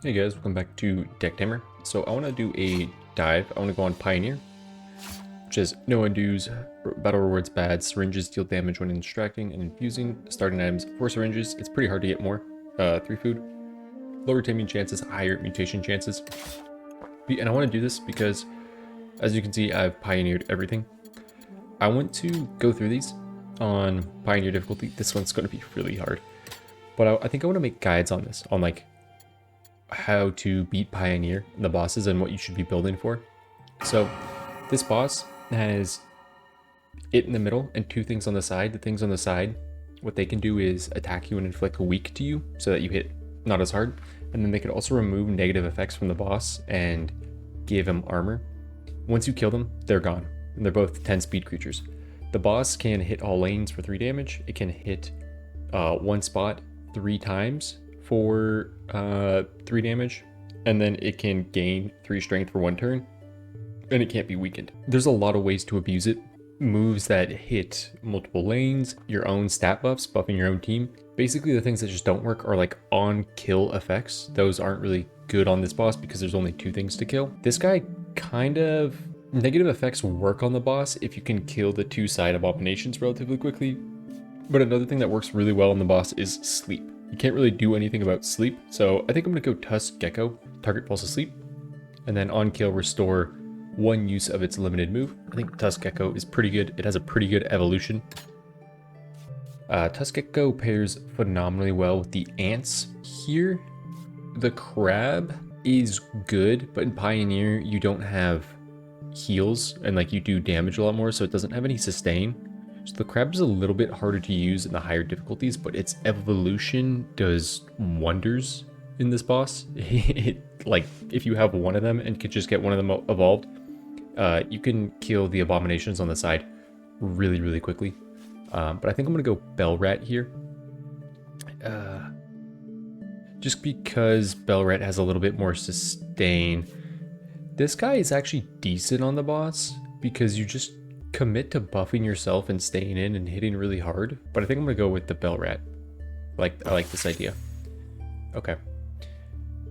Hey guys, welcome back to Deck Tamer. So I want to do a dive. I want to go on Pioneer, which is no undos, battle rewards bad, syringes deal damage when extracting and infusing, starting items 4 syringes. It's pretty hard to get more. 3 food, lower taming chances, higher mutation chances. And I want to do this because, as you can see, I've pioneered everything. I want to go through these on Pioneer difficulty. This one's going to be really hard, but I think I want to make guides on this, on like how to beat Pioneer and the bosses and what you should be building for. So this boss has it in the middle and 2 things on the side. The things on the side, what they can do is attack you and inflict a weak to you so that you hit not as hard. And then they can also remove negative effects from the boss and give him armor. Once you kill them, they're gone. And they're both 10 speed creatures. The boss can hit all lanes for 3 damage. It can hit one spot 3 times for 3 damage, and then it can gain 3 strength for 1 turn, and it can't be weakened. There's a lot of ways to abuse it. Moves that hit multiple lanes, your own stat buffs, buffing your own team. Basically the things that just don't work are like on kill effects. Those aren't really good on this boss because there's only 2 things to kill. This guy kind of, negative effects work on the boss if you can kill the 2 side abominations relatively quickly. But another thing that works really well on the boss is sleep. You can't really do anything about sleep, so I think I'm going to go Tusk Gecko, target falls asleep, and then on kill restore 1 use of its limited move. I think Tusk Gecko is pretty good. It has a pretty good evolution. Tusk Gecko pairs phenomenally well with the ants. Here, the crab is good, but in Pioneer you don't have heals and like you do damage a lot more, so it doesn't have any sustain. So the crab is a little bit harder to use in the higher difficulties, but its evolution does wonders in this boss. Like, if you have one of them and could just get one of them evolved, you can kill the abominations on the side really, really quickly. But I think I'm going to go Bell Rat here. Just because Bell Rat has a little bit more sustain. This guy is actually decent on the boss because you just commit to buffing yourself and staying in and hitting really hard, but I think I'm gonna go with the Bell Rat. I like this idea. Okay,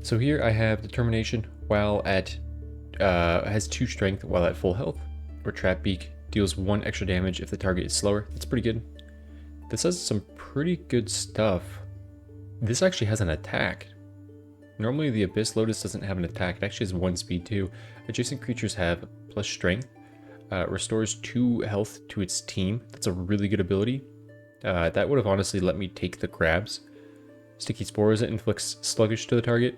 so here I have Determination while at has 2 strength while at full health, or Trap Beak deals 1 extra damage if the target is slower. That's pretty good. This has some pretty good stuff. This actually has an attack. Normally the Abyss Lotus doesn't have an attack. It actually has 1 speed too. Adjacent creatures have plus strength. Restores 2 health to its team. That's a really good ability. That would have honestly let me take the crabs. Sticky Spores, it inflicts sluggish to the target,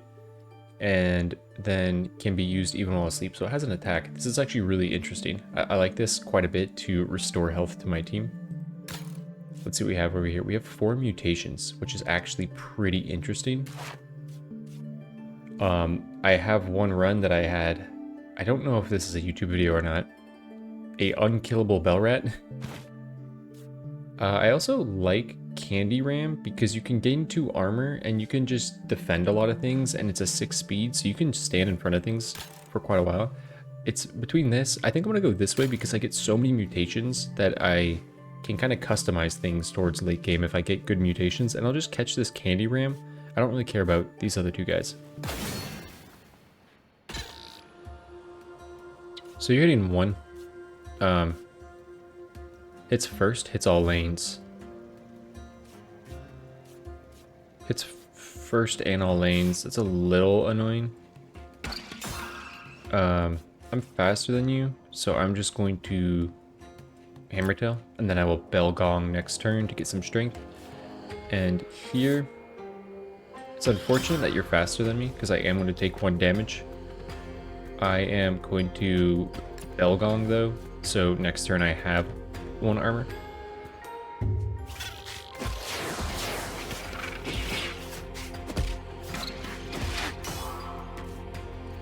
and then can be used even while asleep. So it has an attack. This is actually really interesting. I like this quite a bit to restore health to my team. Let's see what we have over here. We have 4 mutations, which is actually pretty interesting. I have one run that I had. I don't know if this is a YouTube video or not. A unkillable Bell Rat. I also like Candy Ram because you can gain 2 armor and you can just defend a lot of things, and it's a 6 speed, so you can stand in front of things for quite a while. It's between this, I think I'm gonna go this way because I get so many mutations that I can kind of customize things towards late game if I get good mutations, and I'll just catch this Candy Ram. I don't really care about these other 2 guys. So you're hitting 1. Hits first, hits all lanes. Hits first and all lanes. That's a little annoying. I'm faster than you, so I'm just going to Hammer Tail, and then I will Bell Gong next turn to get some strength. And here, it's unfortunate that you're faster than me, because I am going to take 1 damage. I am going to Bell Gong though, so next turn I have 1 armor.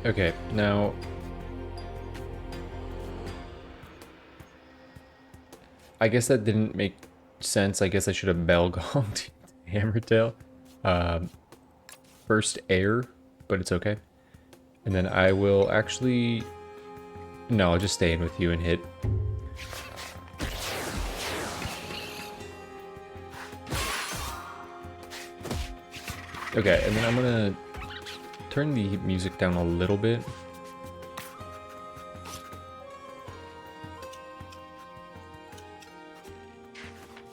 Okay, now I guess that didn't make sense. I guess I should have Bell Gonged Hammer Tail. First air, but it's okay. And then I will actually... No, I'll just stay in with you and hit. Okay, and then I'm gonna turn the music down a little bit.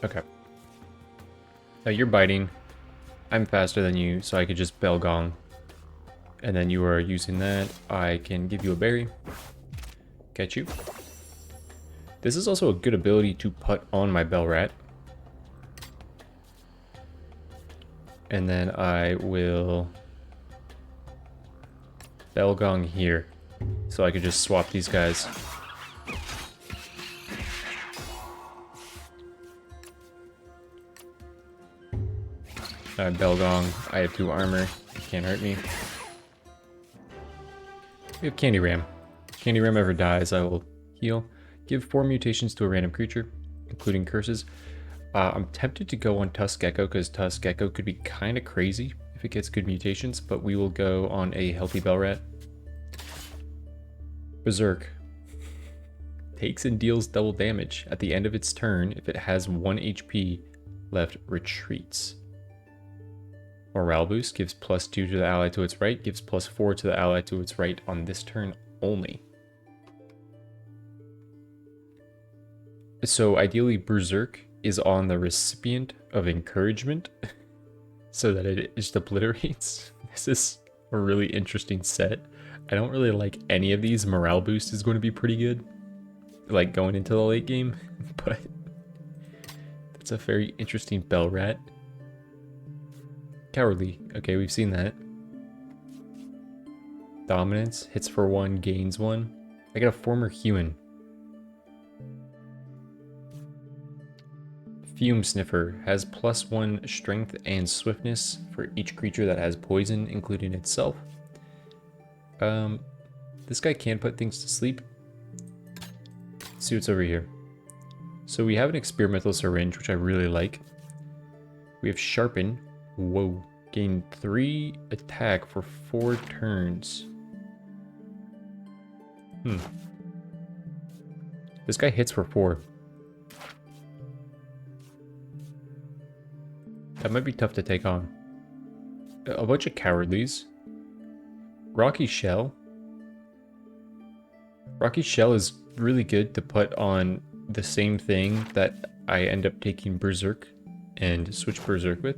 Okay. Now you're biting. I'm faster than you, so I could just bell gong. And then you are using that. I can give you a berry. Catch you. This is also a good ability to put on my bell rat. And then I will bell gong here. So I could just swap these guys. Bell gong. I have 2 armor. Can't hurt me. We have Candy Ram. Candy Ram ever dies, I will heal. Give 4 mutations to a random creature, including curses. I'm tempted to go on Tusk Gecko because Tusk Gecko could be kind of crazy if it gets good mutations, but we will go on a healthy Bell Rat. Berserk. Takes and deals double damage. At the end of its turn, if it has 1 HP left, retreats. Morale boost gives +2 to the ally to its right, gives +4 to the ally to its right on this turn only. So ideally Berserk is on the recipient of encouragement so that it just obliterates. This is a really interesting set. I don't really like any of these. Morale boost is going to be pretty good, like going into the late game, but that's a very interesting Bell Rat. Cowardly. Okay, we've seen that. Dominance. Hits for 1, gains 1. I got a former human. Fume Sniffer. Has +1 strength and swiftness for each creature that has poison, including itself. This guy can put things to sleep. Let's see what's over here. So we have an experimental syringe, which I really like. We have Sharpen. Whoa. Gain 3 attack for 4 turns. This guy hits for 4. That might be tough to take on. A bunch of cowardlies. Rocky Shell. Rocky Shell is really good to put on the same thing that I end up taking Berserk and switch Berserk with.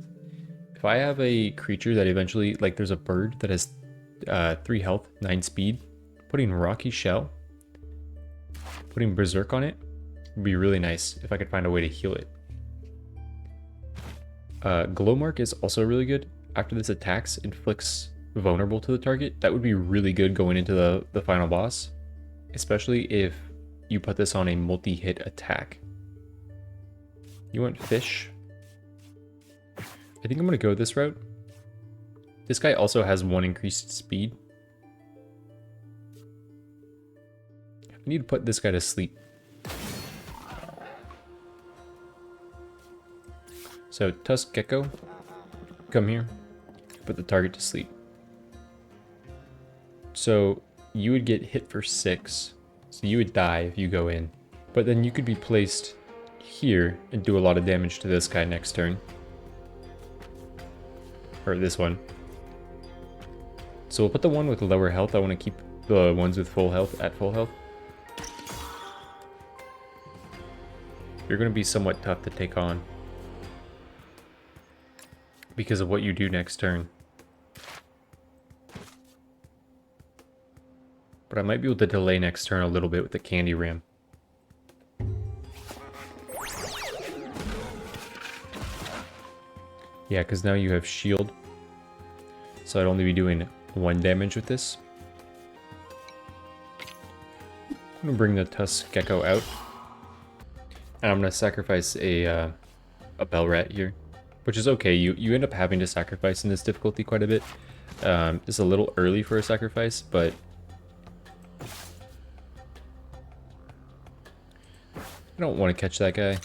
If I have a creature that eventually, like there's a bird that has 3 health, 9 speed, putting Rocky Shell, putting Berserk on it would be really nice if I could find a way to heal it. Glow Mark is also really good. After this attacks, inflicts vulnerable to the target. That would be really good going into the final boss, especially if you put this on a multi-hit attack. You want Fish? I think I'm going to go this route. This guy also has 1 increased speed. I need to put this guy to sleep. So Tusk Gecko, come here, put the target to sleep. So you would get hit for 6, so you would die if you go in. But then you could be placed here and do a lot of damage to this guy next turn. Or this one. So we'll put the one with lower health. I want to keep the ones with full health at full health. You're going to be somewhat tough to take on because of what you do next turn. But I might be able to delay next turn a little bit with the Candy Ram. Yeah, because now you have shield. So I'd only be doing 1 damage with this. I'm going to bring the Tusk Gecko out. And I'm going to sacrifice a Bell Rat here. Which is okay, you end up having to sacrifice in this difficulty quite a bit. It's a little early for a sacrifice, but I don't want to catch that guy.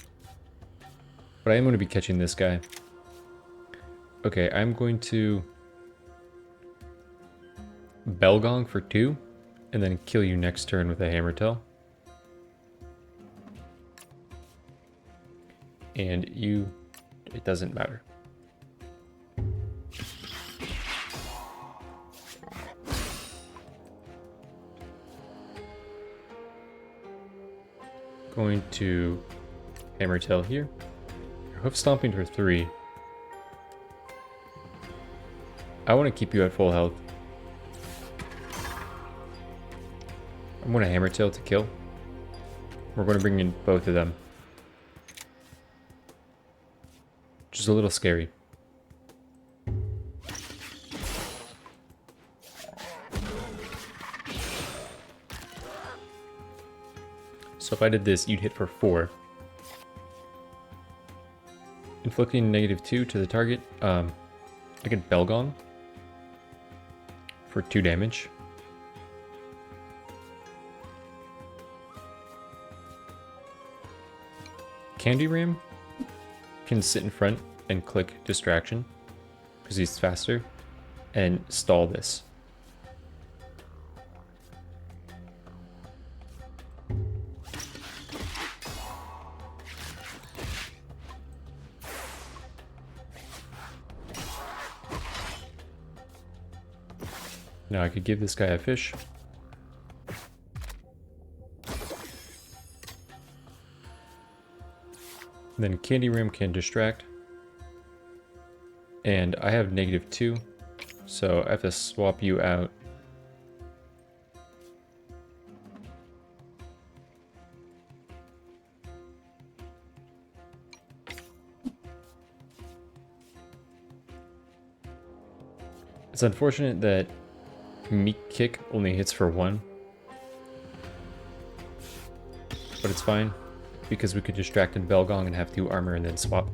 But I am going to be catching this guy. Okay, I'm going to Bell Gong for 2, and then kill you next turn with a Hammer Tail. And you, it doesn't matter. Going to hammer tail here. Hoof stomping for 3. I want to keep you at full health. I'm going to hammer tail to kill. We're going to bring in both of them. Just a little scary. So if I did this, you'd hit for 4. Inflicting -2 to the target. I get Belgong for 2 damage. Candy Ram can sit in front and click distraction because he's faster and stall this. Now I could give this guy a fish. Then Candy Ram can distract. And I have -2, so I have to swap you out. It's unfortunate that Meat Kick only hits for 1. But it's fine, because we could distract in Belgong and have 2 armor and then swap.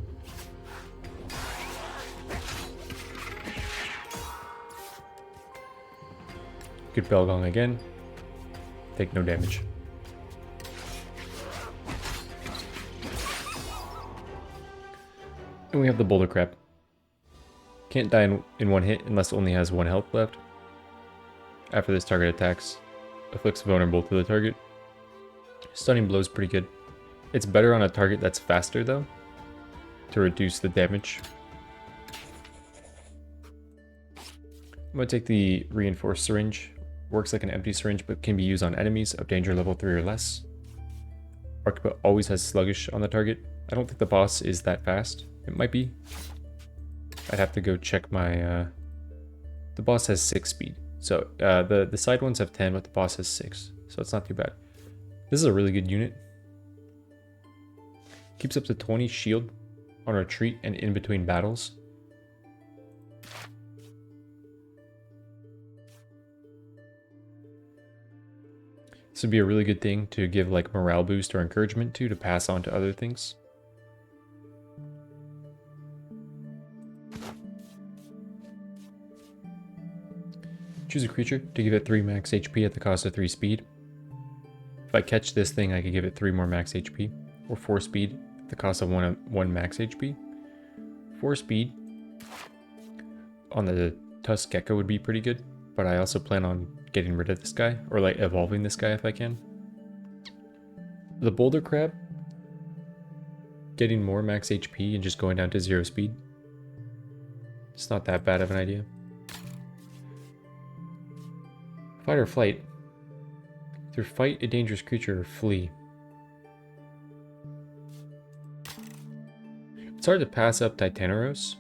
Good Belgong again. Take no damage. And we have the Boulder Crab. Can't die in 1 hit unless it only has 1 health left. After this target attacks, afflicts vulnerable to the target. Stunning blow is pretty good. It's better on a target that's faster though, to reduce the damage. I'm going to take the reinforced syringe. Works like an empty syringe but can be used on enemies of danger level 3 or less. Archipel always has sluggish on the target. I don't think the boss is that fast. It might be. I'd have to go check my... The boss has 6 speed. So the side ones have 10, but the boss has 6. So it's not too bad. This is a really good unit. Keeps up to 20 shield on retreat and in between battles. This would be a really good thing to give like morale boost or encouragement to pass on to other things. Choose a creature to give it 3 max HP at the cost of 3 speed. If I catch this thing, I could give it 3 more max HP, or 4 speed at the cost of 1 max HP. 4 speed on the Tusk Gecko would be pretty good, but I also plan on getting rid of this guy, or like evolving this guy if I can. The Boulder Crab, getting more max HP and just going down to 0 speed. It's not that bad of an idea. Fight or flight. Either fight a dangerous creature or flee. It's hard to pass up Titaneros.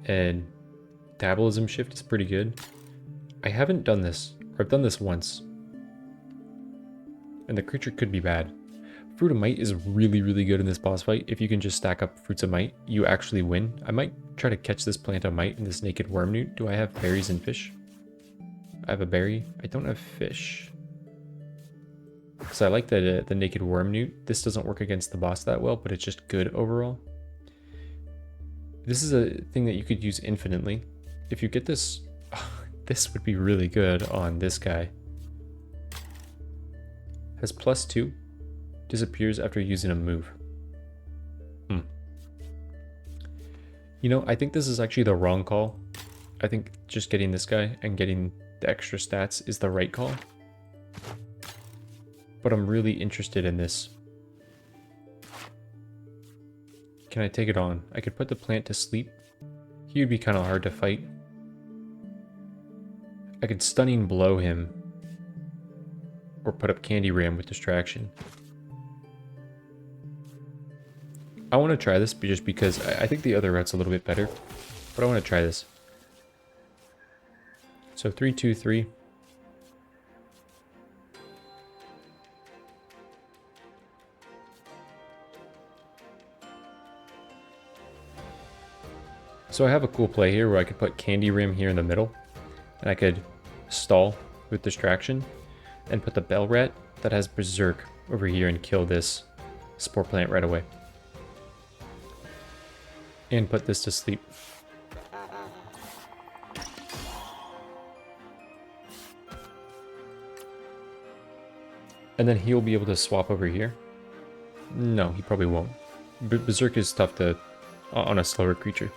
And Metabolism Shift is pretty good. I haven't done this, or I've done this once. And the creature could be bad. Fruit of Might is really, really good in this boss fight. If you can just stack up Fruits of Might, you actually win. I might try to catch this Plant of Might and this Naked Worm Newt. Do I have berries and fish? I have a berry. I don't have fish. Because I like the Naked Worm Newt. This doesn't work against the boss that well, but it's just good overall. This is a thing that you could use infinitely. If you get this, this would be really good on this guy. Has +2. Disappears after using a move. You know, I think this is actually the wrong call. I think just getting this guy and getting the extra stats is the right call. But I'm really interested in this. Can I take it on? I could put the plant to sleep. He would be kind of hard to fight. I could stunning blow him. or put up Candy Ram with distraction. I want to try this just because I think the other route's a little bit better, but I want to try this. So 3, 2, 3. So I have a cool play here where I could put Candy Rim here in the middle, and I could stall with distraction, and put the Bell Rat that has Berserk over here and kill this Spore Plant right away. And put this to sleep. And then he'll be able to swap over here. No, he probably won't. Berserk is tough to on a slower creature.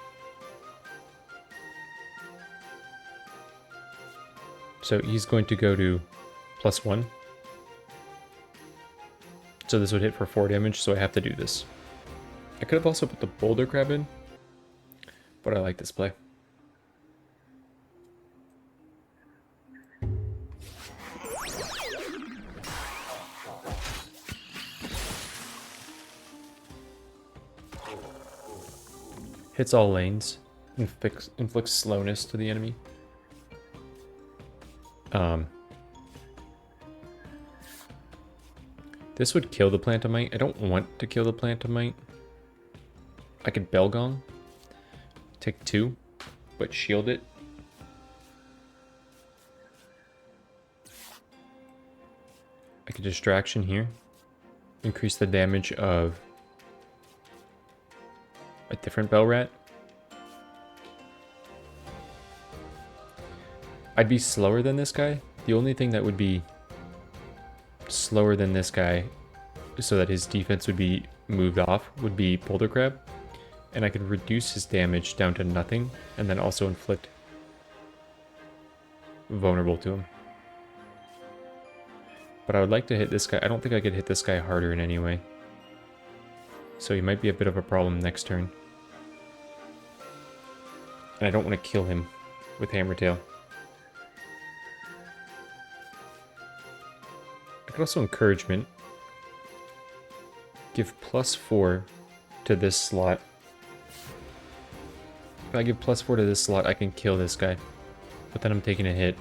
So he's going to go to +1. So this would hit for 4 damage, so I have to do this. I could have also put the Boulder Crab in, but I like this play. Hits all lanes, inflicts slowness to the enemy. This would kill the Plantamite. I don't want to kill the Plantamite. I could Belgong, take 2, but shield it. I could Distraction here, increase the damage of a different Bell Rat. I'd be slower than this guy. The only thing that would be slower than this guy so that his defense would be moved off would be Boulder Crab. And I could reduce his damage down to nothing and then also inflict vulnerable to him. But I would like to hit this guy. I don't think I could hit this guy harder in any way. So he might be a bit of a problem next turn. And I don't want to kill him with Hammertail. I could also Encouragement. Give +4 to this slot. If I give +4 to this slot, I can kill this guy. But then I'm taking a hit.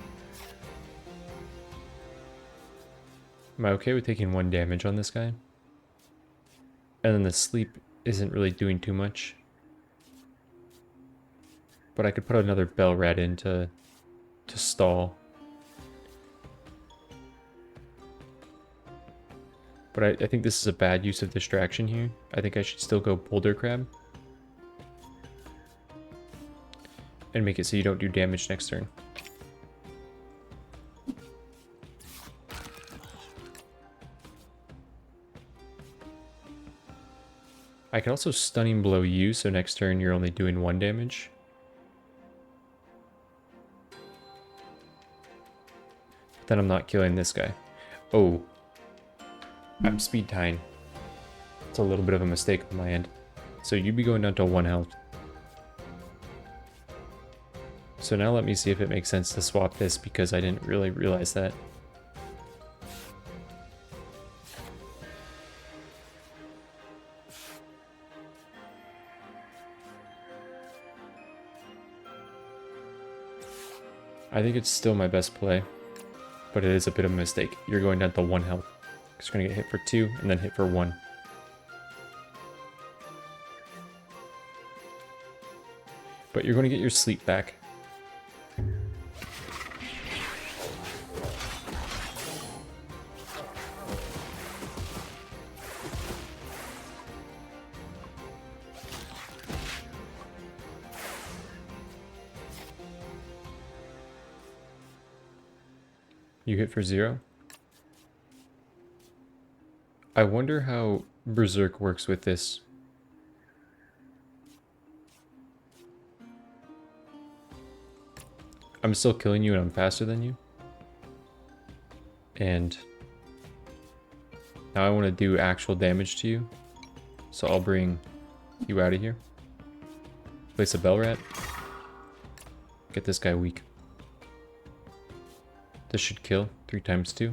Am I okay with taking 1 damage on this guy? And then the sleep isn't really doing too much. But I could put another Bell Rat in to stall. But I think this is a bad use of distraction here. I think I should still go Boulder Crab. And make it so you don't do damage next turn. I can also Stunning Blow you, so next turn you're only doing 1 damage. But then I'm not killing this guy. Oh. I'm speed tying. It's a little bit of a mistake on my end. So you'd be going down to 1 health. So now let me see if it makes sense to swap this because I didn't really realize that. I think it's still my best play, but it is a bit of a mistake. You're going down to 1 health. Just gonna get hit for 2 and then hit for 1. But you're gonna get your sleep back. You hit for 0. I wonder how Berserk works with this. I'm still killing you and I'm faster than you. And now I want to do actual damage to you. So I'll bring you out of here. Place a Bell Rat. Get this guy weak. This should kill 3 times 2.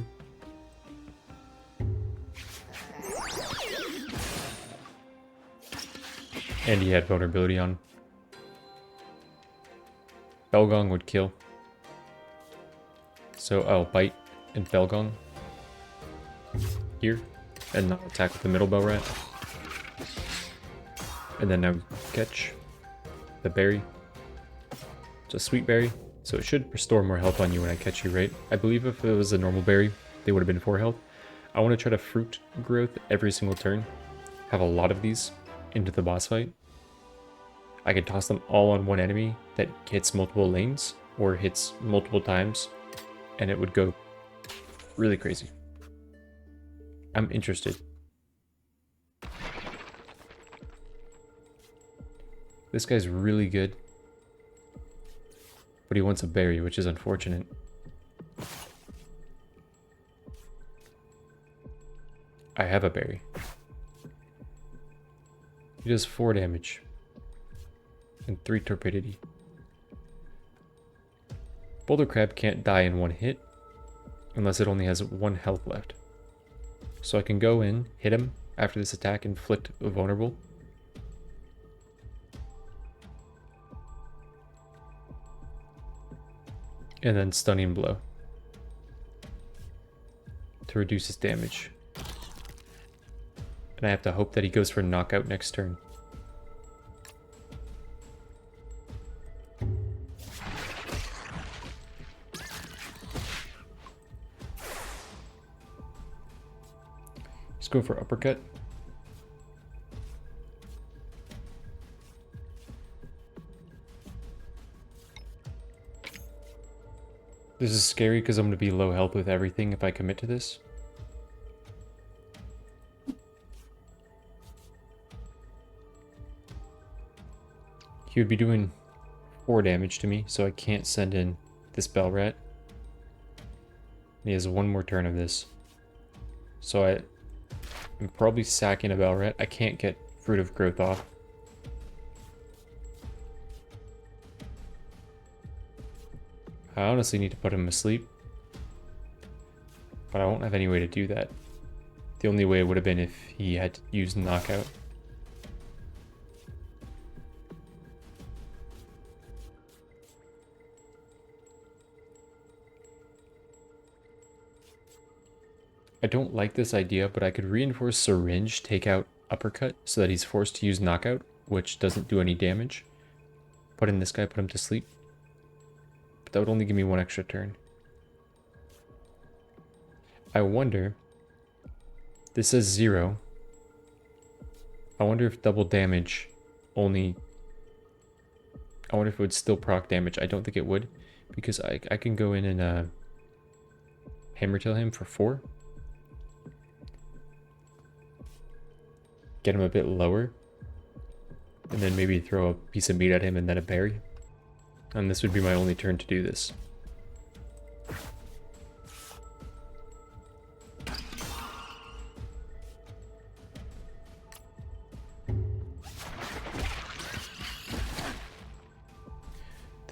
And he had vulnerability on. Belgong would kill. So I'll bite and Belgong here, and not attack with the middle bell rat. And then I catch the berry. It's a sweet berry, so it should restore more health on you when I catch you, right? I believe if it was a normal berry, they would have been 4 health. I want to try to fruit growth every single turn. Have a lot of these into the boss fight. I could toss them all on one enemy that hits multiple lanes or hits multiple times, and it would go really crazy. I'm interested. This guy's really good, but he wants a berry, which is unfortunate. I have a berry. He does 4 damage and 3 torpidity. Boulder Crab can't die in 1 hit unless it only has 1 health left. So I can go in, hit him after this attack, inflict a vulnerable. And then Stunning Blow to reduce his damage. And I have to hope that he goes for knockout next turn. Let's go for uppercut. This is scary because I'm going to be low health with everything if I commit to this. He would be doing 4 damage to me, so I can't send in this Bell Rat. He has 1 more turn of this. So I'm probably sacking a Bell Rat. I can't get Fruit of Growth off. I honestly need to put him asleep, but I won't have any way to do that. The only way would have been if he had used Knockout. I don't like this idea, but I could reinforce Syringe, take out Uppercut, so that he's forced to use Knockout, which doesn't do any damage. Put in this guy, put him to sleep. But that would only give me 1 extra turn. I wonder... This says 0. I wonder if double damage only... I wonder if it would still proc damage. I don't think it would, because I can go in and Hammer Tail him for 4. Get him a bit lower, and then maybe throw a piece of meat at him and then a berry. And this would be my only turn to do this.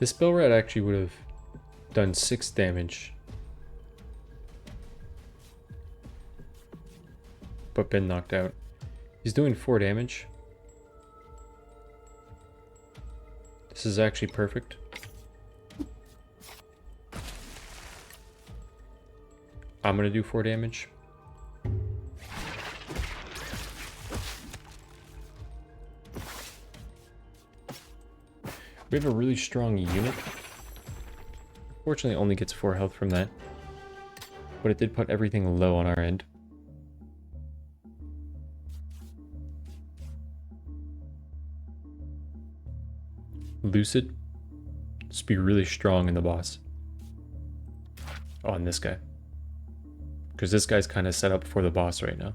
This Bell Rat actually would have done 6 damage, but been knocked out. He's doing 4 damage. This is actually perfect. I'm gonna do 4 damage. We have a really strong unit. Fortunately, it only gets 4 health from that, but it did put everything low on our end. Lucid. Just be really strong in the boss. Oh, and this guy. Because this guy's kind of set up for the boss right now.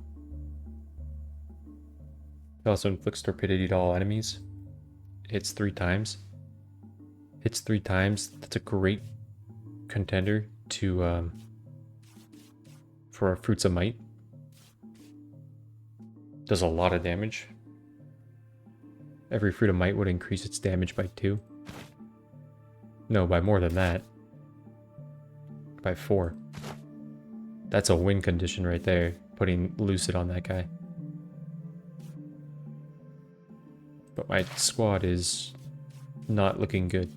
It also inflicts torpidity to all enemies. Hits 3 times. Hits 3 times. That's a great contender to for Fruits of Might. Does a lot of damage. Every Fruit of Might would increase its damage by 2. No, by more than that. By 4. That's a win condition right there, putting Lucid on that guy. But my squad is not looking good.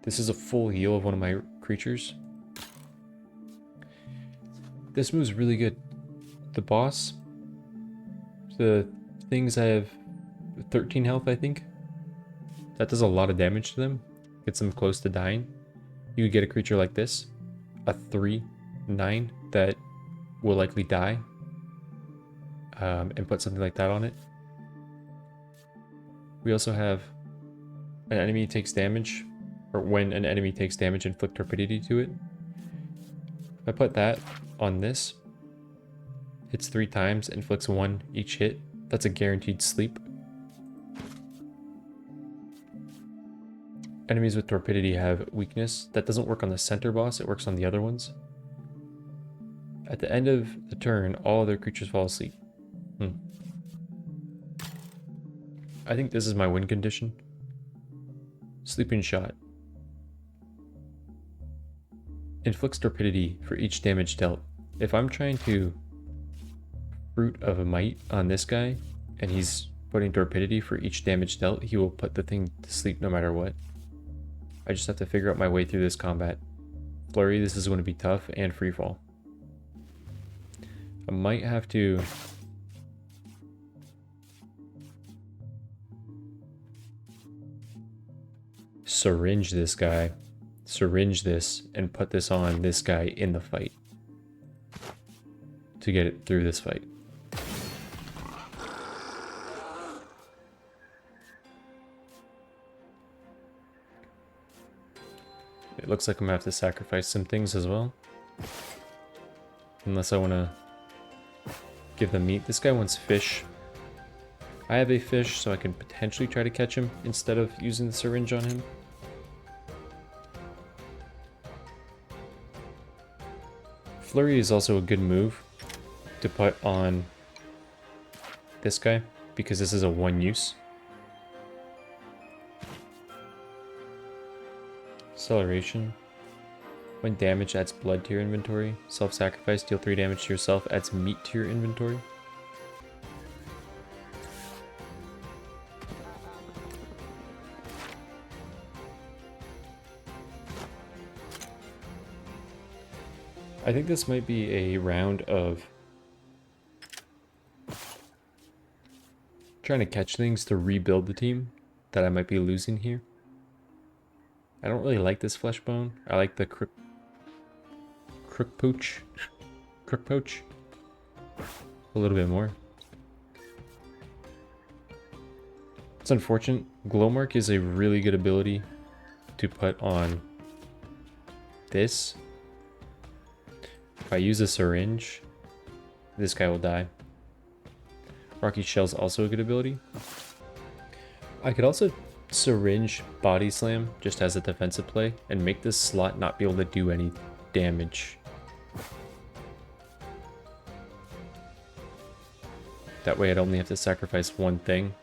This is a full heal of one of my creatures. This move's really good. The boss, the things have 13 health, I think. That does a lot of damage to them. Gets them close to dying. You could get a creature like this, a 3/9 that will likely die, and put something like that on it. We also have an enemy takes damage, or when an enemy takes damage, inflict torpidity to it. If I put that on this, hits 3 times, inflicts 1 each hit. That's a guaranteed sleep. Enemies with torpidity have weakness. That doesn't work on the center boss, it works on the other ones. At the end of the turn, all other creatures fall asleep. I think this is my win condition. Sleeping Shot. Inflicts torpidity for each damage dealt. If I'm trying to Fruit of a Might on this guy, and he's putting torpidity for each damage dealt, he will put the thing to sleep no matter what. I just have to figure out my way through this combat. Flurry, this is going to be tough, and freefall. I might have to syringe this guy, syringe this, and put this on this guy in the fight to get it through this fight. It looks like I'm gonna have to sacrifice some things as well. Unless I want to give them meat. This guy wants fish. I have a fish, so I can potentially try to catch him instead of using the syringe on him. Flurry is also a good move to put on this guy, because this is a 1 use. Acceleration. When damage adds blood to your inventory. Self-sacrifice, deal 3 damage to yourself, adds meat to your inventory. I think this might be a round of trying to catch things to rebuild the team that I might be losing here. I don't really like this flesh bone. I like the crook poach a little bit more. It's unfortunate. Glowmark is a really good ability to put on this. If I use a syringe, this guy will die. Rocky Shell's also a good ability. I could also syringe Body Slam just as a defensive play and make this slot not be able to do any damage. That way I'd only have to sacrifice one thing.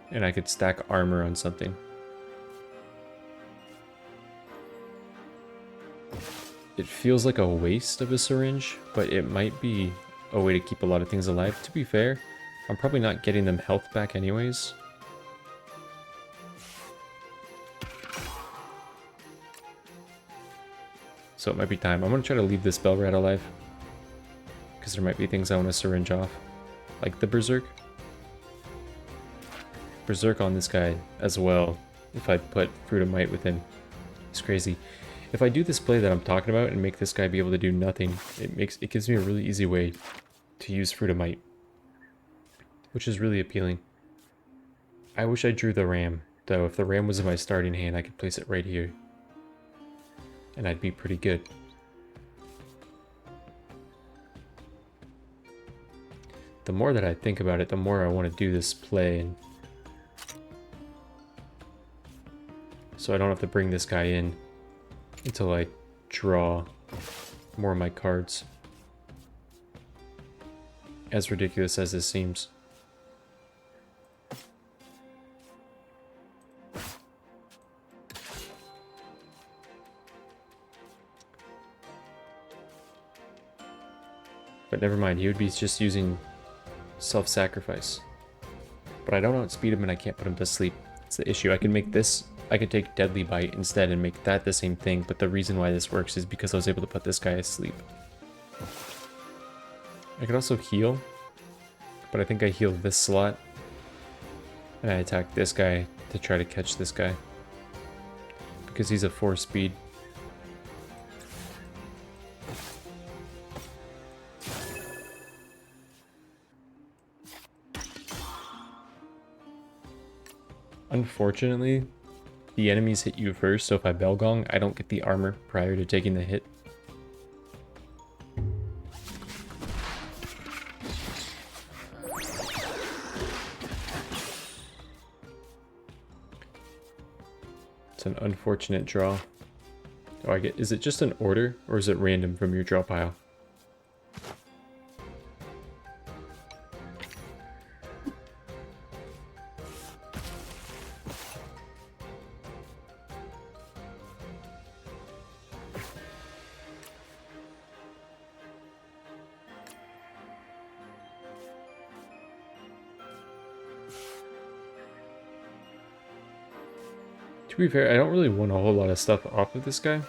And I could stack armor on something. It feels like a waste of a syringe, but it might be a way to keep a lot of things alive. To be fair, I'm probably not getting them health back anyways. So it might be time. I'm going to try to leave this Bell Rat alive, because there might be things I want to syringe off. Like the Berserk. Berserk on this guy as well, if I put Fruit of Might with him. It's crazy. If I do this play that I'm talking about and make this guy be able to do nothing, it gives me a really easy way to use Fruit of Might, which is really appealing. I wish I drew the ram, though. If the ram was in my starting hand, I could place it right here, and I'd be pretty good. The more that I think about it, the more I want to do this play, and so I don't have to bring this guy in until I draw more of my cards. As ridiculous as this seems. But never mind, he would be just using self-sacrifice. But I don't outspeed him and I can't put him to sleep. It's the issue. I can make this, I could take Deadly Bite instead and make that the same thing, but the reason why this works is because I was able to put this guy asleep. I could also heal, but I think I heal this slot, and I attack this guy to try to catch this guy, because he's a 4 speed. Unfortunately, the enemies hit you first, so if I Belgong, I don't get the armor prior to taking the hit. It's an unfortunate draw. Oh, is it just an order, or is it random from your draw pile? To be fair, I don't really want a whole lot of stuff off of this guy.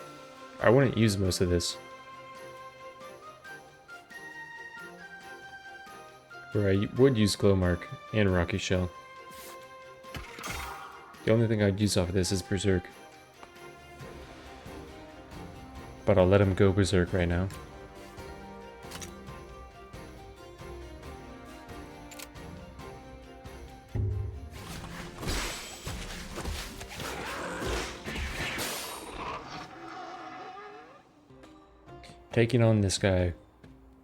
I wouldn't use most of this. Where I would use Glow Mark and Rocky Shell. The only thing I'd use off of this is Berserk. But I'll let him go Berserk right now. Taking on this guy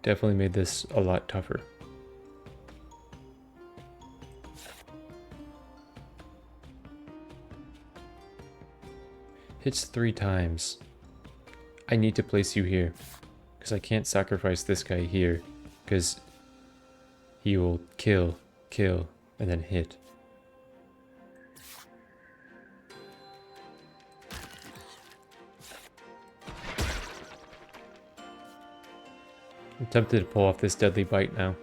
definitely made this a lot tougher. Hits 3 times. I need to place you here, because I can't sacrifice this guy here, because he will kill, and then hit. I'm tempted to pull off this Deadly Bite now.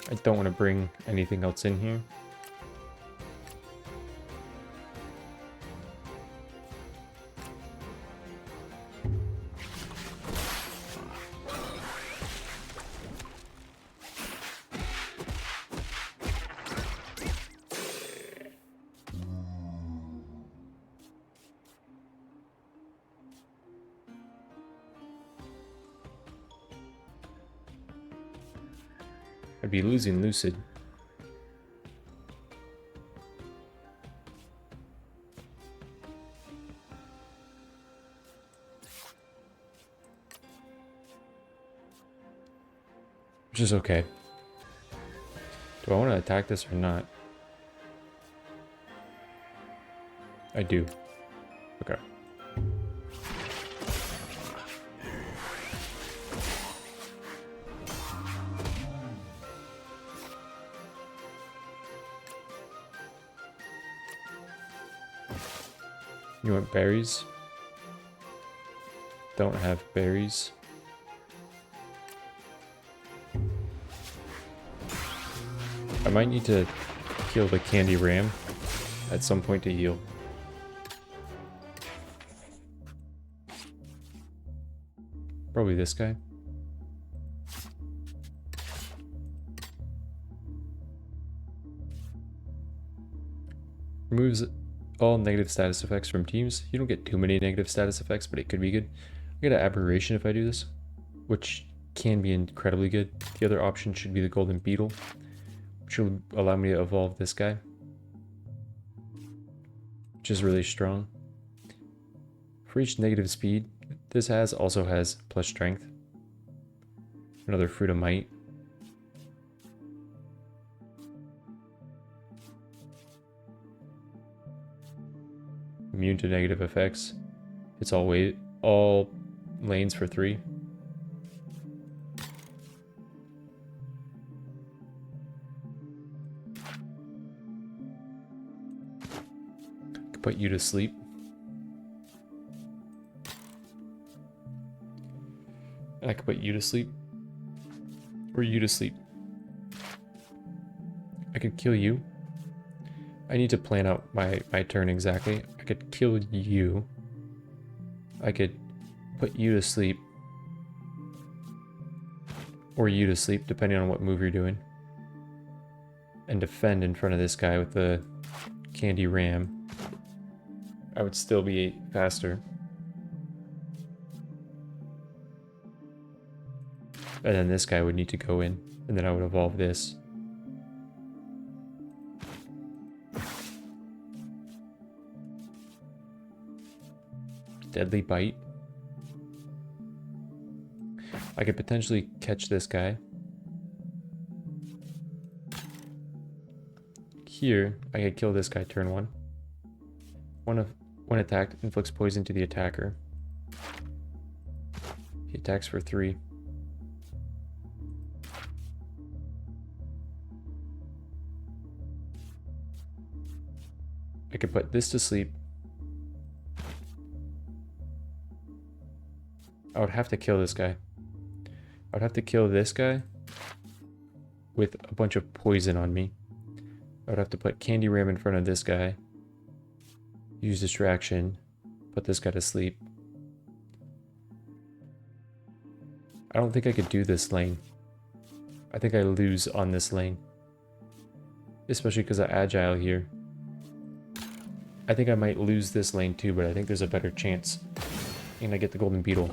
I don't want to bring anything else in here. I'd be losing Lucid. Which is okay. Do I want to attack this or not? I do. Okay. You want berries? Don't have berries. I might need to kill the Candy Ram at some point to heal. Probably this guy. Removes all negative status effects from teams. You don't get too many negative status effects, but it could be good. I get an aberration if I do this, which can be incredibly good. The other option should be the Golden Beetle, which will allow me to evolve this guy, which is really strong. For each negative speed, this also has plus strength. Another Fruit of Might. Immune to negative effects. It's all lanes for 3. could put you to sleep. And I could put you to sleep. Or you to sleep. I could kill you. I need to plan out my turn exactly. I could kill you. I could put you to sleep. Or you to sleep, depending on what move you're doing. And defend in front of this guy with the candy ram. I would still be faster. And then this guy would need to go in. And then I would evolve this. Deadly Bite. I could potentially catch this guy. Here, I could kill this guy turn 1. When attacked, inflicts poison to the attacker. He attacks for 3. I could put this to sleep. I would have to kill this guy. I would have to kill this guy with a bunch of poison on me. I would have to put Candy Ram in front of this guy. Use distraction. Put this guy to sleep. I don't think I could do this lane. I think I lose on this lane. Especially because I'm agile here. I think I might lose this lane too, but I think there's a better chance. And I get the golden beetle.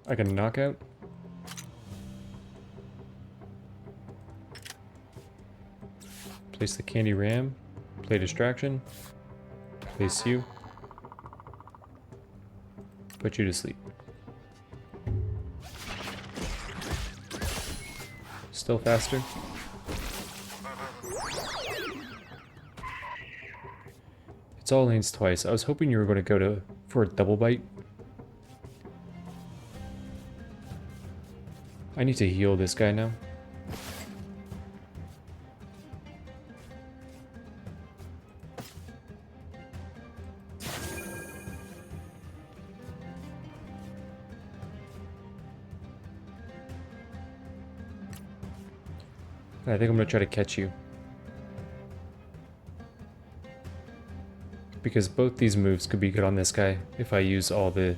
I can knock out. Place the candy ram. Play distraction. Place you. Put you to sleep. Still faster. It's all lanes twice. I was hoping you were going to go for a double bite. I need to heal this guy now. I think I'm going to try to catch you. Because both these moves could be good on this guy if I use all the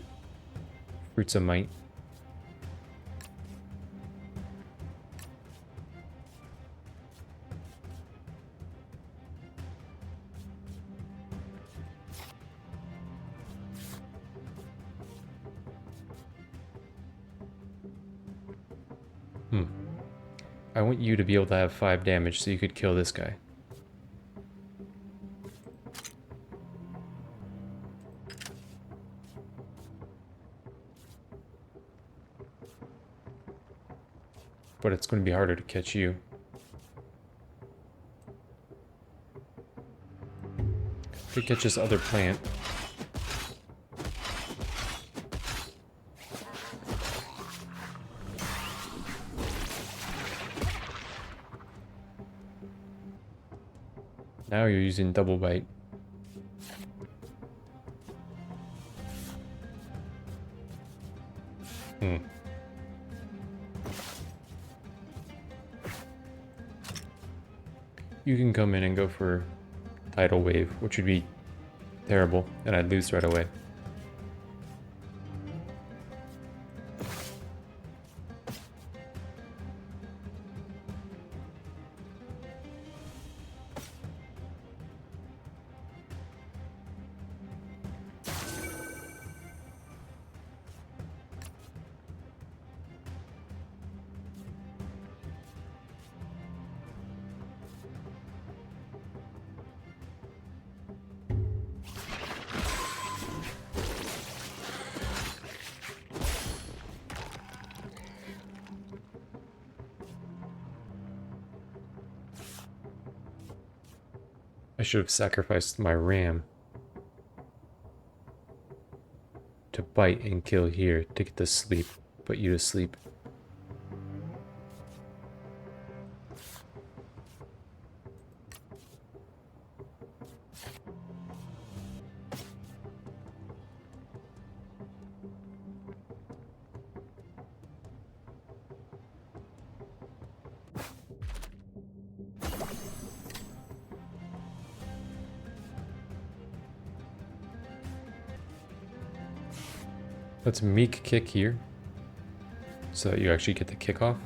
Fruits of Might. I want you to be able to have 5 damage so you could kill this guy. But it's going to be harder to catch you. Could catch this other plant. Now you're using double bite. You can come in and go for tidal wave, which would be terrible, and I'd lose right away. I should have sacrificed my ram to bite and kill here to get to sleep. Put you to sleep. Let's meek kick here so that you actually get the kickoff.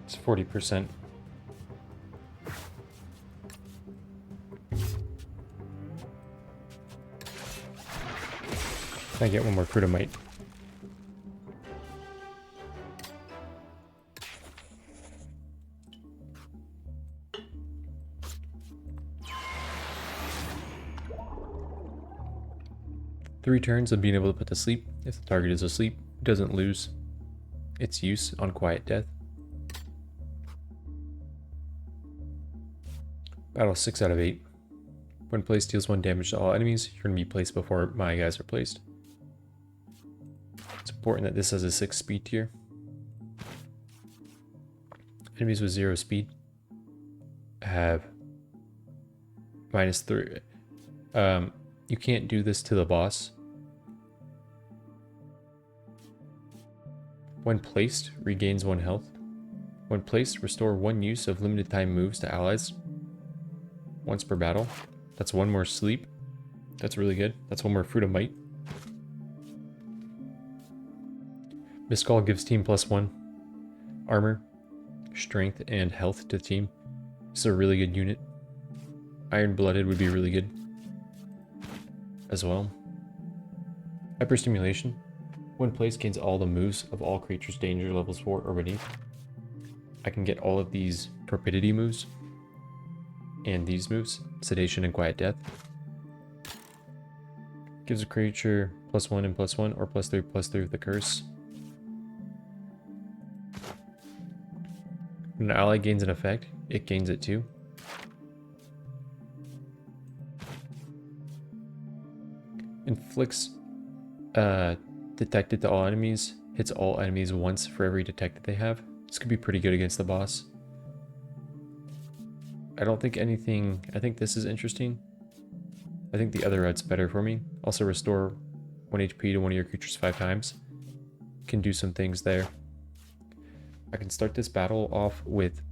It's 40%. I get one more fruitamite. Three turns of being able to put to sleep. If the target is asleep, it doesn't lose its use on quiet death. Battle 6 out of 8. When placed, deals 1 damage to all enemies. You're going to be placed before my guys are placed. It's important that this has a 6 speed tier. Enemies with 0 speed have -3. You can't do this to the boss. When placed, regains 1 health. When placed, restore 1 use of limited time moves to allies once per battle. That's 1 more sleep. That's really good. That's 1 more fruitamite. Miscall gives team +1 armor, strength, and health to the team. This is a really good unit. Iron-blooded would be really good as well. Hyperstimulation. When placed, gains all the moves of all creatures danger levels 4 or beneath. I can get all of these torpidity moves and these moves, sedation and quiet death. Gives a creature +1 and +1 or +3/+3 with the curse. When an ally gains an effect, it gains it too. Inflicts detected to all enemies. Hits all enemies once for every detected they have. This could be pretty good against the boss. I don't think anything... I think this is interesting. I think the other route is better for me. Also restore 1 HP to one of your creatures 5 times. Can do some things there. I can start this battle off with...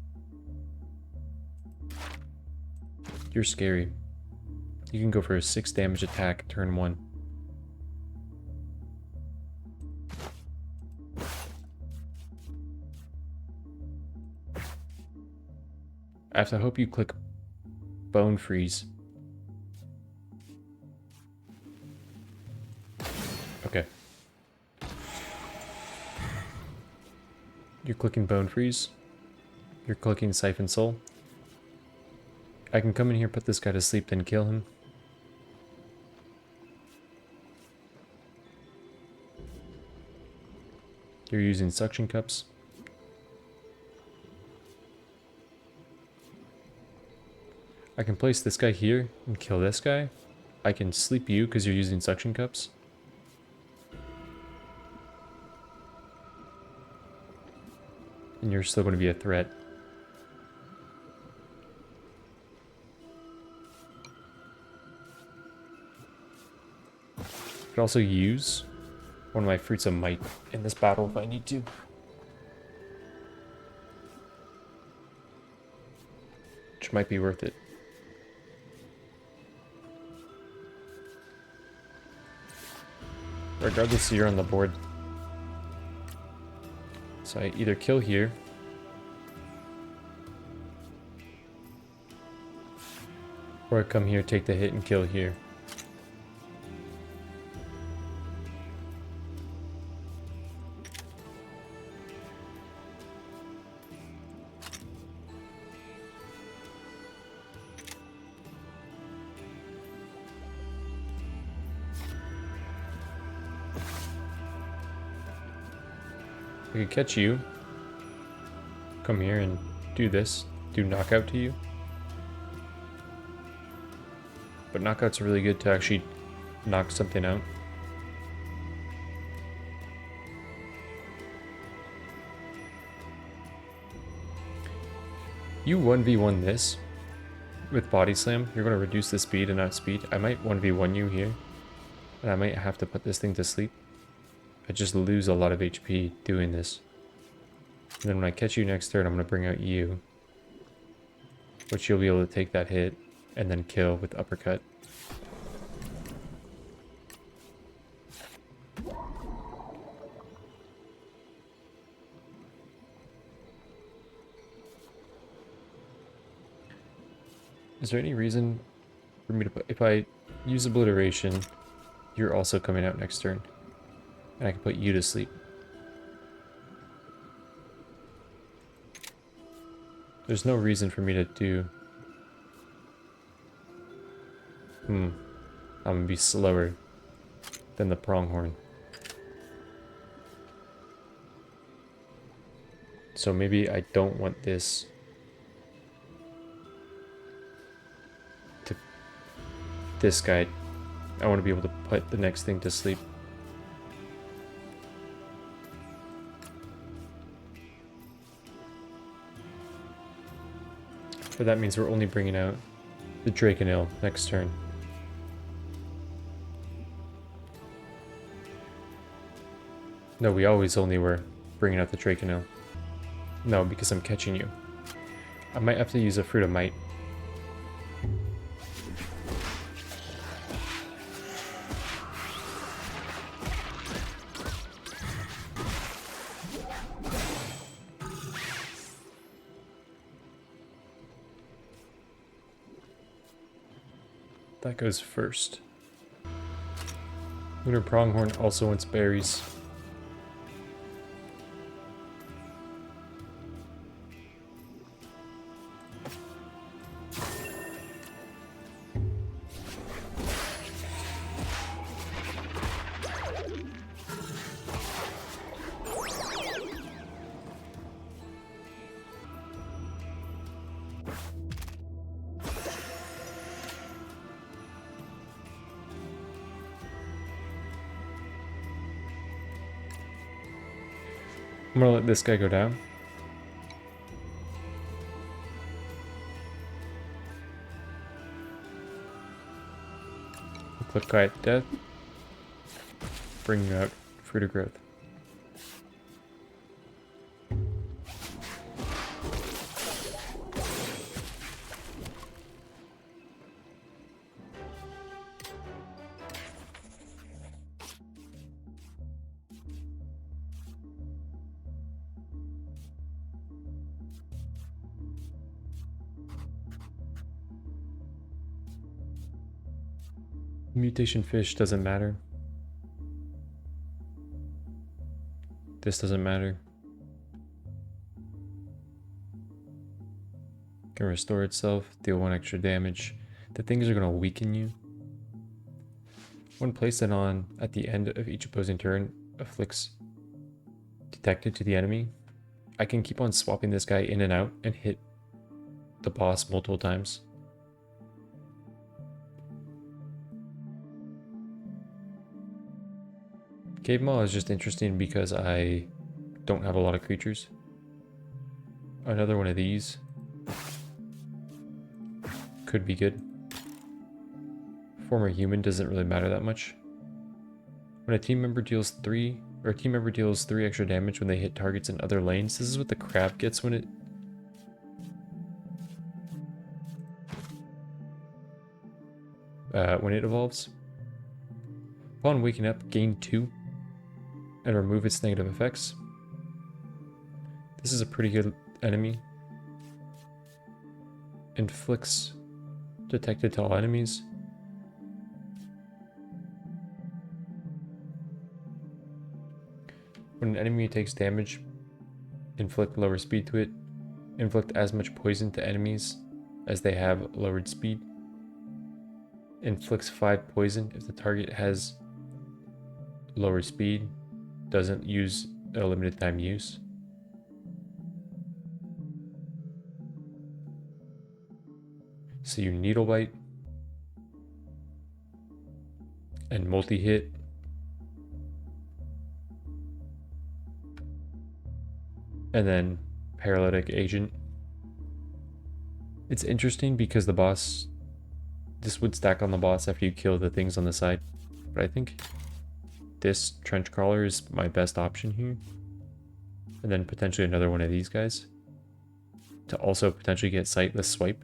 You're scary. You can go for a 6 damage attack turn 1. I have to hope you click Bone Freeze. Okay. You're clicking Bone Freeze. You're clicking Siphon Soul. I can come in here, put this guy to sleep, then kill him. You're using suction cups. I can place this guy here and kill this guy. I can sleep you because you're using suction cups. And you're still going to be a threat. I could also use one of my fruits of might in this battle if I need to. Which might be worth it. Regardless, you're on the board. So I either kill here, or I come here, take the hit, and kill here. I could catch you, come here and do this, do knockout to you. But knockouts are really good to actually knock something out. You 1v1 this with body slam, you're going to reduce the speed and not speed. I might 1v1 you here, and I might have to put this thing to sleep. I just lose a lot of HP doing this. And then when I catch you next turn, I'm going to bring out you, which you'll be able to take that hit and then kill with uppercut. Is there any reason for me to put... If I use obliteration, you're also coming out next turn. And I can put you to sleep. There's no reason for me to do... I'm gonna be slower than the pronghorn. So maybe I don't want this to this guy. I want to be able to put the next thing to sleep. But that means we're only bringing out the Draconil next turn. No, we always only were bringing out the Draconil. No, because I'm catching you. I might have to use a Fruit of Might. That goes first. Lunar Pronghorn also wants berries. I'm gonna let this guy go down. Click Quiet Death. Bring out Fruit of Growth. Mutation Fish doesn't matter. This doesn't matter. Can restore itself, deal 1 extra damage. The things are going to weaken you. When placed it on at the end of each opposing turn, afflicts detected to the enemy. I can keep on swapping this guy in and out and hit the boss multiple times. Cave Maw is just interesting because I don't have a lot of creatures. Another one of these could be good. Former human doesn't really matter that much. When a team member deals 3 extra damage when they hit targets in other lanes, this is what the crab gets when it evolves. Upon waking up, gain 2 and remove its negative effects. This is a pretty good enemy. Inflicts detected to all enemies. When an enemy takes damage, inflict lower speed to it. Inflict as much poison to enemies as they have lowered speed. Inflicts 5 poison if the target has lower speed. Doesn't use a limited time use. So you needle bite and multi-hit. And then paralytic agent. It's interesting because the boss, this would stack on the boss after you kill the things on the side. But I think this trench crawler is my best option here. And then potentially another one of these guys to also potentially get sightless swipe.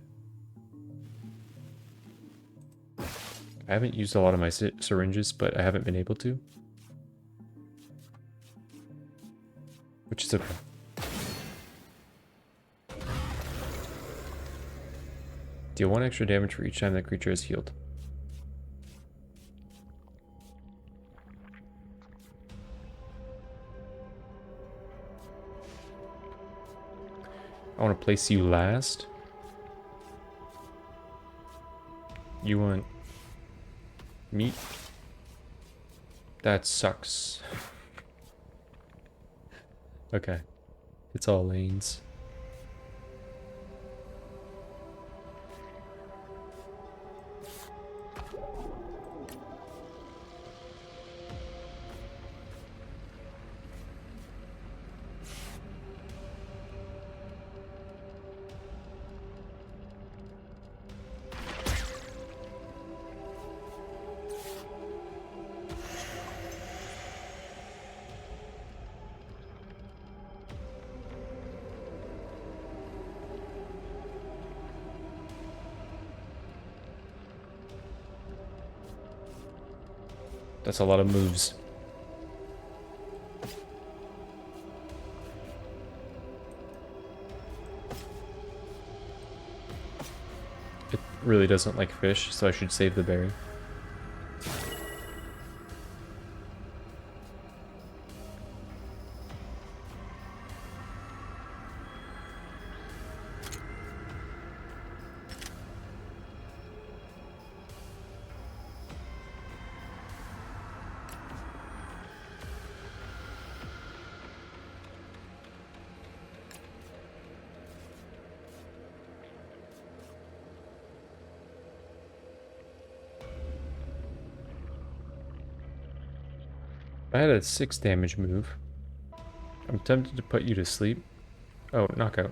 I haven't used a lot of my syringes, but I haven't been able to. Which is okay. Deal 1 extra damage for each time that creature is healed. I want to place you last. You want meat? That sucks. Okay. It's all lanes. That's a lot of moves. It really doesn't like fish, so I should save the berry. I had a 6 damage move. I'm tempted to put you to sleep. Oh, knockout.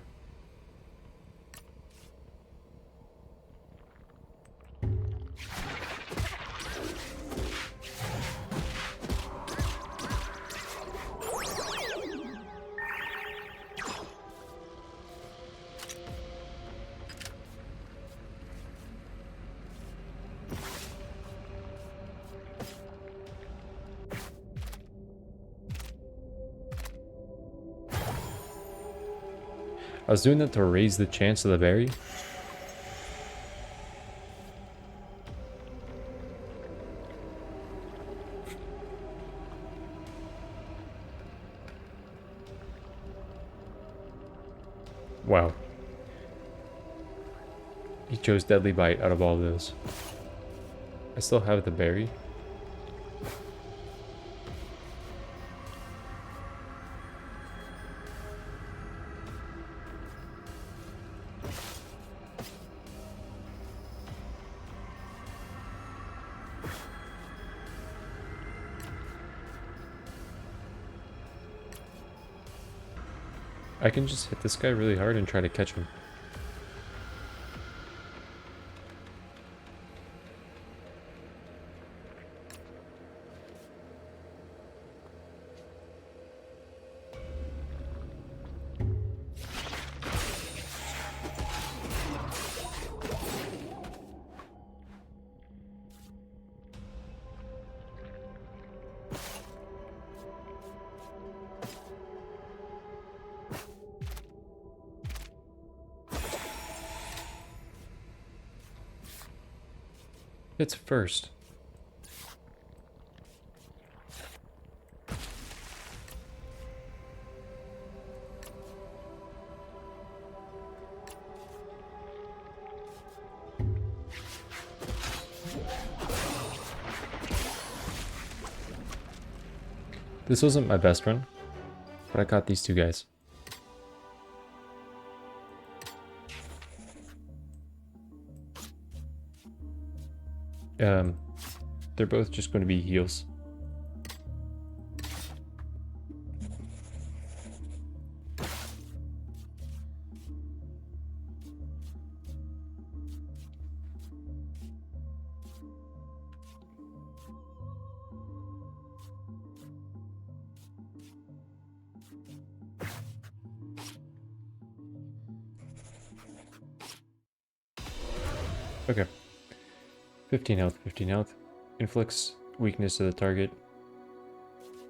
I was doing that to raise the chance of the berry. Wow. He chose Deadly Bite out of all those. I still have the berry. I can just hit this guy really hard and try to catch him. It's first. This wasn't my best run. But I got these two guys. They're both just going to be heals. Okay. 15 health, 15 health. Inflicts weakness to the target.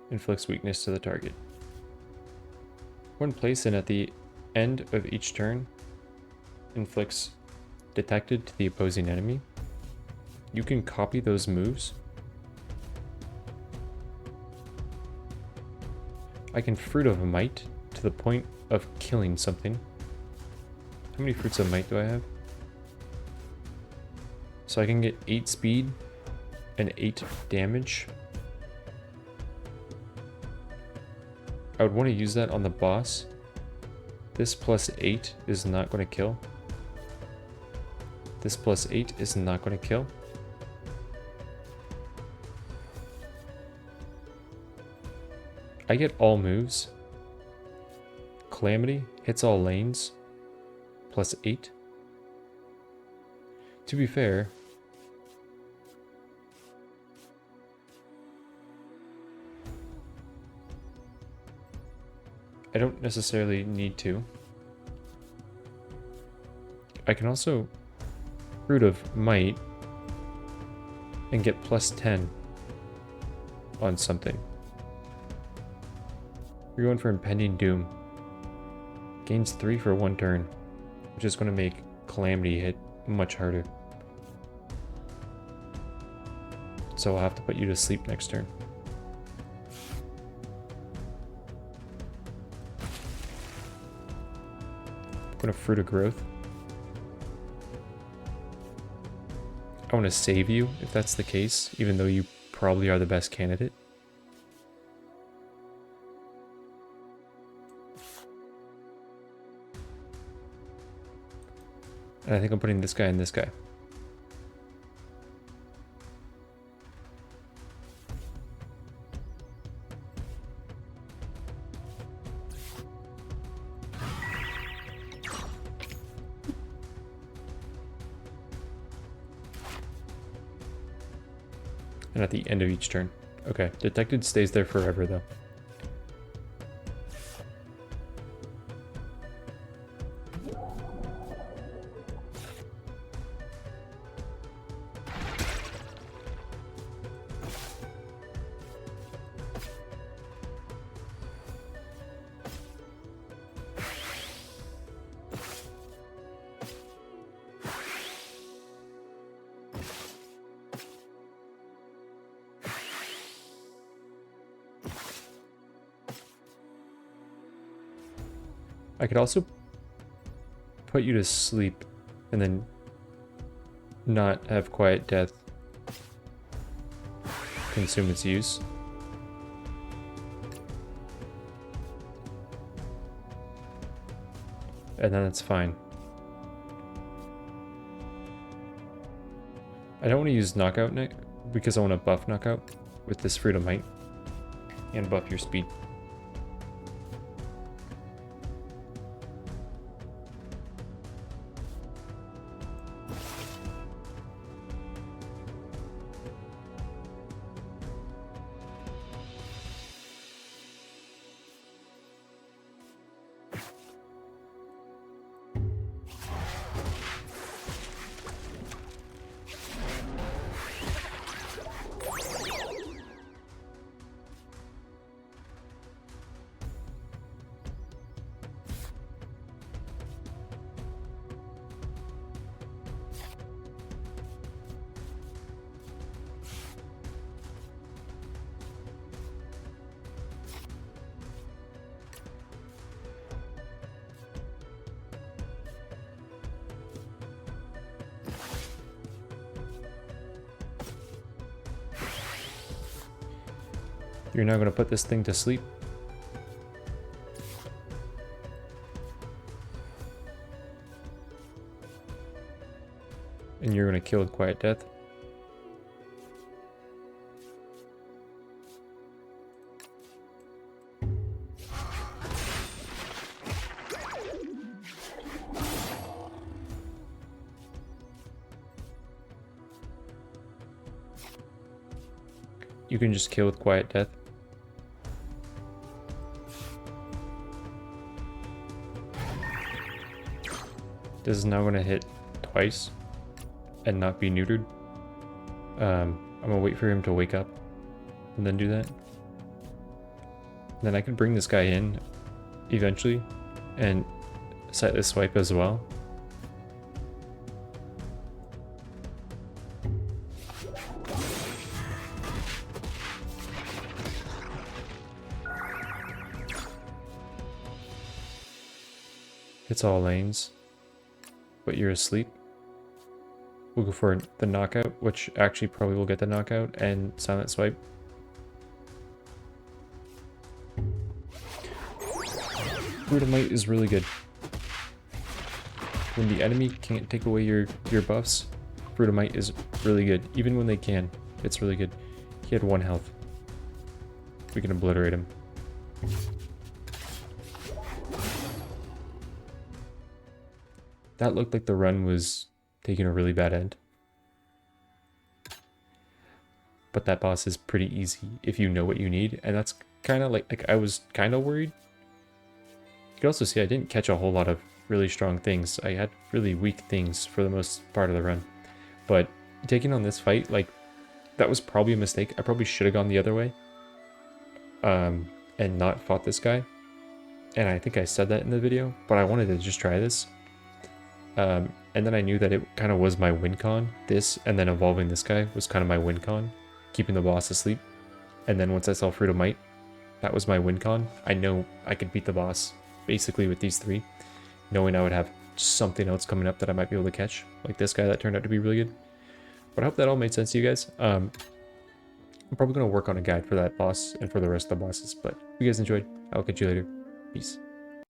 Inflicts weakness to the target. When placed in at the end of each turn, inflicts detected to the opposing enemy. You can copy those moves. I can Fruit of Might to the point of killing something. How many Fruits of Might do I have? So I can get 8 speed and 8 damage. I would want to use that on the boss. This plus 8 is not going to kill. This plus 8 is not going to kill. I get all moves. Calamity hits all lanes. Plus 8. To be fair, I don't necessarily need to. I can also Fruit of Might and get plus 10 on something. We're going for Impending Doom. Gains 3 for 1 turn, which is going to make Calamity hit much harder. So I'll have to put you to sleep next turn. I'm going to Fruit of Growth. I want to save you if that's the case, even though you probably are the best candidate. And I think I'm putting this guy and this guy. And at the end of each turn. Okay, detected stays there forever though. I could also put you to sleep and then not have Quiet Death consume its use. And then it's fine. I don't want to use Knockout Nick because I want to buff Knockout with this Fruit of Might and buff your speed. You're now going to put this thing to sleep. And you're gonna kill with quiet death. You can just kill with quiet death. This is now going to hit twice and not be neutered. I'm going to wait for him to wake up and then do that. Then I can bring this guy in eventually and set this swipe as well. Hits all lanes, but you're asleep. We'll go for the knockout, which actually probably will get the knockout, and silent swipe. Fruit of Might is really good. When the enemy can't take away your buffs, Fruit of Might is really good. Even when they can, it's really good. He had 1 health. We can obliterate him. That looked like the run was taking a really bad end. But that boss is pretty easy if you know what you need, and that's kind of like I was kind of worried. You can also see I didn't catch a whole lot of really strong things. I had really weak things for the most part of the run. But taking on this fight, like, that was probably a mistake. I probably should have gone the other way and not fought this guy. And I think I said that in the video, but I wanted to just try this. And then I knew that it kind of was my win con. This, and then evolving this guy was kind of my win con. Keeping the boss asleep. And then once I saw Fruit of Might, that was my win con. I know I could beat the boss basically with these 3. Knowing I would have something else coming up that I might be able to catch. Like this guy that turned out to be really good. But I hope that all made sense to you guys. I'm probably going to work on a guide for that boss and for the rest of the bosses. But if you guys enjoyed, I'll catch you later. Peace.